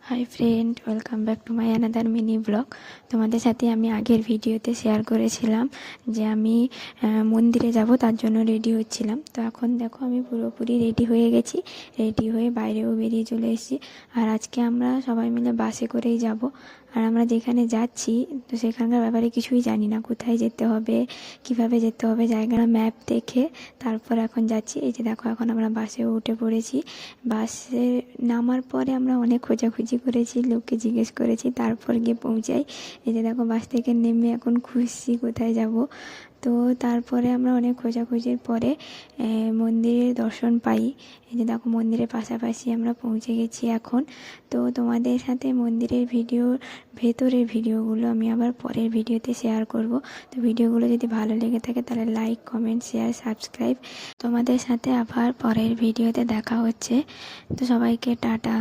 Hi friend, welcome back to my another mini blog. তোমাদের সাথে আমি আগের ভিডিওতে শেয়ার করেছিলাম যে আমি মন্দিরে যাব, তার জন্য রেডি হচ্ছিলাম। তো এখন দেখো আমি পুরোপুরি রেডি হয়ে গেছি, রেডি হয়ে বাইরেও বেরিয়ে চলে এসেছি। আর আজকে আমরা সবাই মিলে বাসে করেই যাব। আর আমরা যেখানে যাচ্ছি তো সেখানকার ব্যাপারে কিছুই জানি না, কোথায় যেতে হবে, কিভাবে যেতে হবে, জায়গার ম্যাপ দেখে তারপর এখন যাচ্ছি। এই যে দেখো এখন আমরা বাসেও উঠে পড়েছি। বাসে নামার পরে আমরা অনেক খোঁজাখুঁজি করেছি, লোককে জিজ্ঞেস করেছি, তারপর গিয়ে পৌঁছাই। এই যে দেখো বাস থেকে নেমে এখন খুঁজছি কোথায় যাব। তো তারপরে আমরা অনেক খোঁজাখুঁজির পরে মন্দিরের দর্শন পাই। এই যে দেখো মন্দিরের পাশাপাশি আমরা পৌঁছে গেছি এখন। তো তোমাদের সাথে মন্দিরের ভেতরের ভিডিওগুলো আমি আবার পরের ভিডিওতে শেয়ার করব। তো ভিডিওগুলো যদি ভালো লেগে থাকে তাহলে লাইক, কমেন্ট, শেয়ার, সাবস্ক্রাইব। তোমাদের সাথে আবার পরের ভিডিওতে দেখা হচ্ছে। তো সবাইকে টাটা।